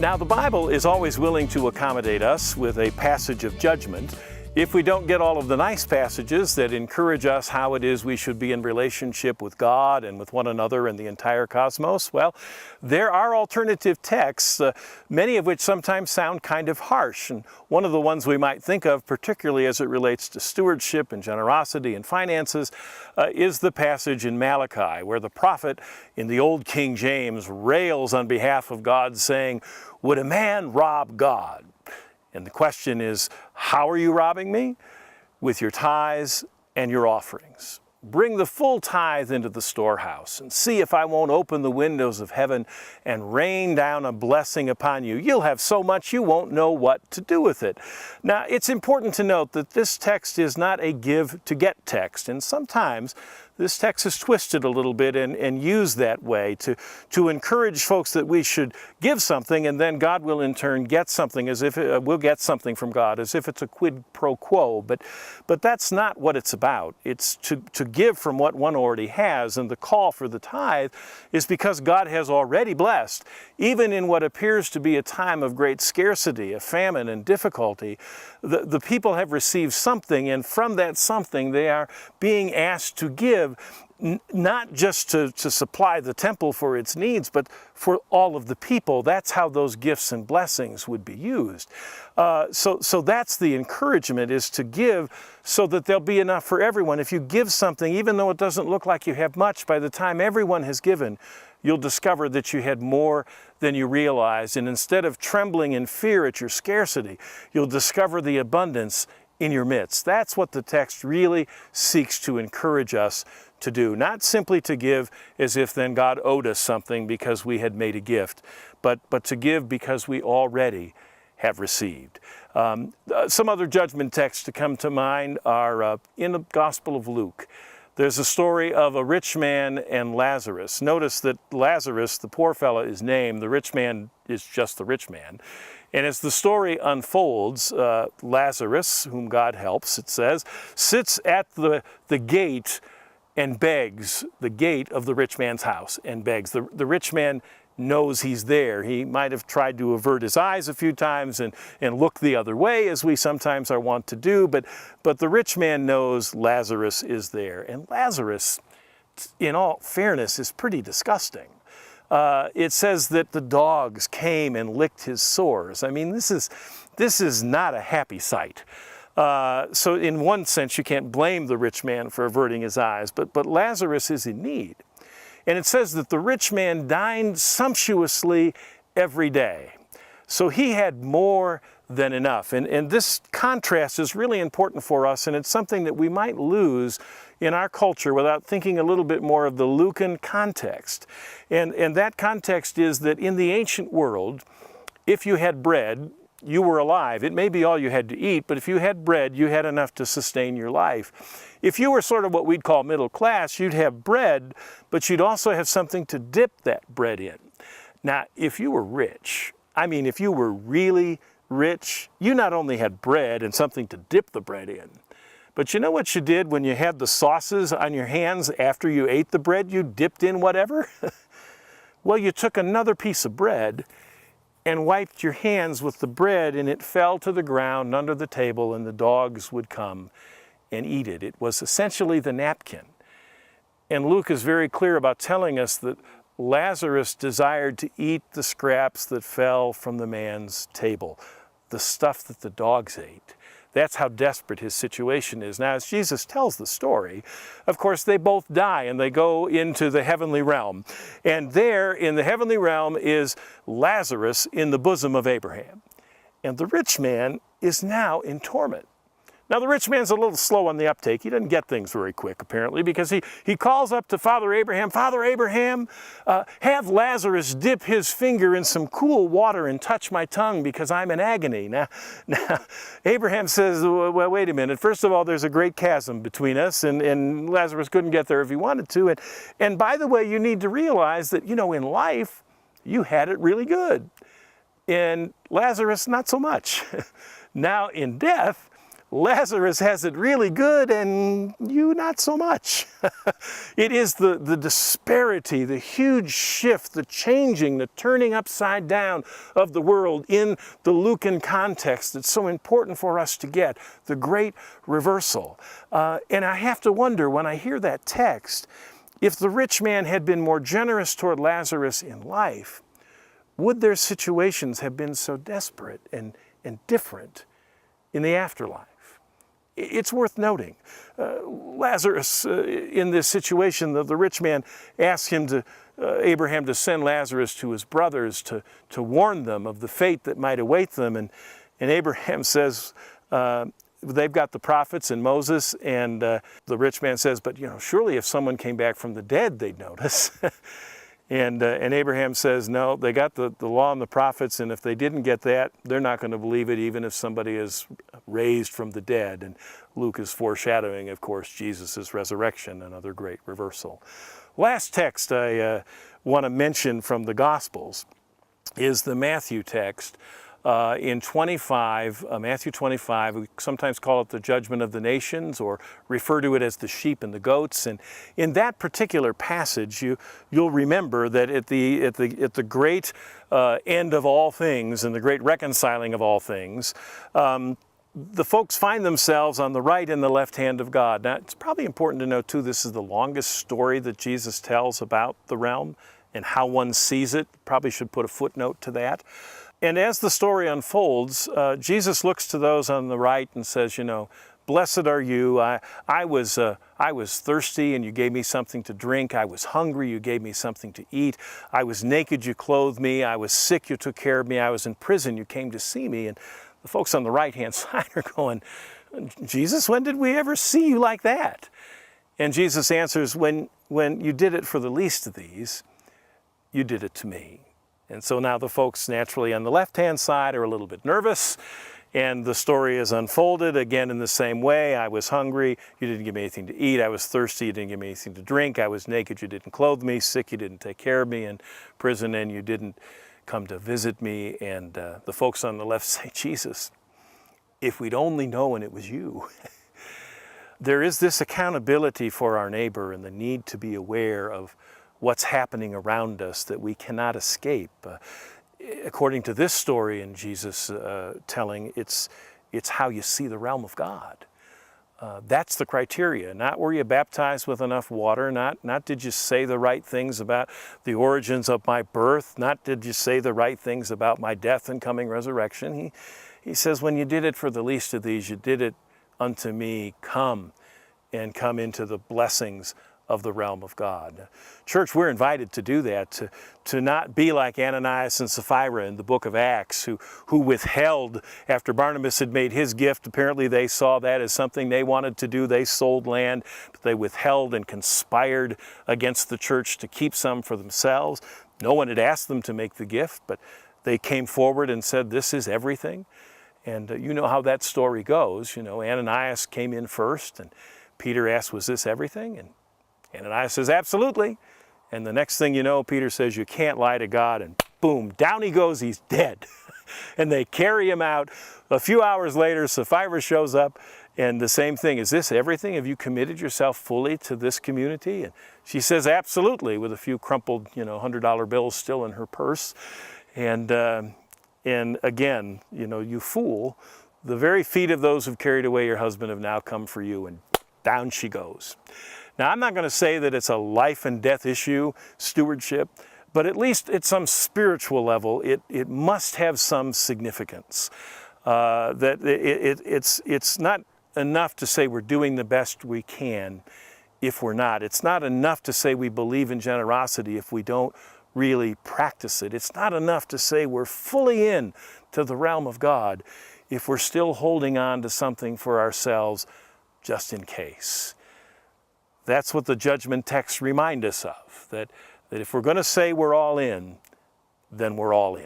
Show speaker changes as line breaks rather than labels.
Now, the Bible is always willing to accommodate us with a passage of judgment. If we don't get all of the nice passages that encourage us how it is we should be in relationship with God and with one another and the entire cosmos, well, there are alternative texts, many of which sometimes sound kind of harsh. And one of the ones we might think of, particularly as it relates to stewardship and generosity and finances, is the passage in Malachi, where the prophet in the old King James rails on behalf of God, saying, "Would a man rob God?" And the question is, how are you robbing me? With your tithes and your offerings. Bring the full tithe into the storehouse and see if I won't open the windows of heaven and rain down a blessing upon you. You'll have so much you won't know what to do with it. Now, it's important to note that this text is not a give to get text, and sometimes this text is twisted a little bit and used that way to encourage folks that we should give something and then God will in turn get something, as if we'll get something from God, as if it's a quid pro quo. But that's not what it's about. It's to give from what one already has, and the call for the tithe is because God has already blessed. Even in what appears to be a time of great scarcity, of famine and difficulty, the people have received something, and from that something they are being asked to give, not just to supply the temple for its needs, but for all of the people. That's how those gifts and blessings would be used. So that's the encouragement, is to give so that there'll be enough for everyone. If you give something, even though it doesn't look like you have much, by the time everyone has given, you'll discover that you had more than you realized. And instead of trembling in fear at your scarcity, you'll discover the abundance in your midst. That's what the text really seeks to encourage us to do. Not simply to give as if then God owed us something because we had made a gift, but to give because we already have received. Some other judgment texts to come to mind are in the Gospel of Luke. There's a story of a rich man and Lazarus. Notice that Lazarus, the poor fellow, is named. The rich man is just the rich man. And as the story unfolds, Lazarus, whom God helps, it says, sits at the gate and begs, the gate of the rich man's house, and begs. The rich man knows he's there. He might have tried to avert his eyes a few times and look the other way, as we sometimes are wont to do, but the rich man knows Lazarus is there. And Lazarus, in all fairness, is pretty disgusting. It says that the dogs came and licked his sores. I mean, this is not a happy sight. So in one sense, you can't blame the rich man for averting his eyes, but Lazarus is in need. And it says that the rich man dined sumptuously every day. So he had more than enough. And this contrast is really important for us, and it's something that we might lose in our culture without thinking a little bit more of the Lucan context. And that context is that in the ancient world, if you had bread, you were alive. It may be all you had to eat, but if you had bread, you had enough to sustain your life. If you were sort of what we'd call middle class, you'd have bread, but you'd also have something to dip that bread in. Now, if you were rich, I mean, if you were really rich, you not only had bread and something to dip the bread in, but you know what you did when you had the sauces on your hands after you ate the bread you dipped in whatever? Well, you took another piece of bread and wiped your hands with the bread, and it fell to the ground under the table, and the dogs would come and eat it. It was essentially the napkin. And Luke is very clear about telling us that Lazarus desired to eat the scraps that fell from the man's table, the stuff that the dogs ate. That's how desperate his situation is. Now, as Jesus tells the story, of course, they both die and they go into the heavenly realm. And there in the heavenly realm is Lazarus in the bosom of Abraham. And the rich man is now in torment. Now, the rich man's a little slow on the uptake. He doesn't get things very quick, apparently, because he calls up to Father Abraham, "Father Abraham, have Lazarus dip his finger in some cool water and touch my tongue because I'm in agony." Now Abraham says, well, wait a minute. First of all, there's a great chasm between us, and Lazarus couldn't get there if he wanted to. And by the way, you need to realize that, you know, in life, you had it really good. And Lazarus, not so much. Now, in death, Lazarus has it really good and you not so much. It is the disparity, the huge shift, the changing, the turning upside down of the world in the Lucan context that's so important for us to get, the great reversal. And I have to wonder when I hear that text, if the rich man had been more generous toward Lazarus in life, would their situations have been so desperate and different in the afterlife? It's worth noting. Lazarus, in this situation, the rich man asked Abraham to send Lazarus to his brothers to warn them of the fate that might await them. And Abraham says, they've got the prophets and Moses, and the rich man says, but surely if someone came back from the dead, they'd notice. And Abraham says, no, they got the law and the prophets, and if they didn't get that, they're not going to believe it even if somebody is raised from the dead. And Luke is foreshadowing, of course, Jesus' resurrection, another great reversal. Last text I want to mention from the Gospels is the Matthew text. In 25, Matthew 25, we sometimes call it the Judgment of the Nations, or refer to it as the sheep and the goats. And in that particular passage, you'll remember that at the great end of all things and the great reconciling of all things, the folks find themselves on the right and the left hand of God. Now, it's probably important to note too, this is the longest story that Jesus tells about the realm and how one sees it. Probably should put a footnote to that. And as the story unfolds, Jesus looks to those on the right and says, blessed are you. I was thirsty and you gave me something to drink. I was hungry, you gave me something to eat. I was naked, you clothed me. I was sick, you took care of me. I was in prison, you came to see me. And the folks on the right-hand side are going, Jesus, when did we ever see you like that? And Jesus answers, when you did it for the least of these, you did it to me. And so now the folks naturally on the left-hand side are a little bit nervous, and the story is unfolded again in the same way. I was hungry, you didn't give me anything to eat. I was thirsty, you didn't give me anything to drink. I was naked, you didn't clothe me. Sick, you didn't take care of me. In prison, and you didn't come to visit me. And the folks on the left say, Jesus, if we'd only known it was you. There is this accountability for our neighbor and the need to be aware of what's happening around us that we cannot escape. According to this story in Jesus' telling, it's how you see the realm of God. That's the criteria. Not were you baptized with enough water, not did you say the right things about the origins of my birth, not did you say the right things about my death and coming resurrection. He says, when you did it for the least of these, you did it unto me. Come into the blessings of the realm of God. Church, we're invited to do that, to not be like Ananias and Sapphira in the book of Acts, who withheld after Barnabas had made his gift. Apparently they saw that as something they wanted to do. They sold land, but they withheld and conspired against the church to keep some for themselves. No one had asked them to make the gift, but they came forward and said, this is everything. And you know how that story goes. Ananias came in first, and Peter asked, was this everything? And Ananias says, absolutely. And the next thing you know, Peter says, you can't lie to God. And boom, down he goes, he's dead. And they carry him out. A few hours later, Sapphira shows up, and the same thing. Is this everything? Have you committed yourself fully to this community? And she says, absolutely, with a few crumpled, $100 bills still in her purse. And again, you fool, the very feet of those who've carried away your husband have now come for you. And down she goes. Now, I'm not going to say that it's a life and death issue, stewardship, but at least at some spiritual level, it must have some significance. That it's not enough to say we're doing the best we can if we're not. It's not enough to say we believe in generosity if we don't really practice it. It's not enough to say we're fully in to the realm of God if we're still holding on to something for ourselves just in case. That's what the judgment texts remind us of, that if we're going to say we're all in, then we're all in.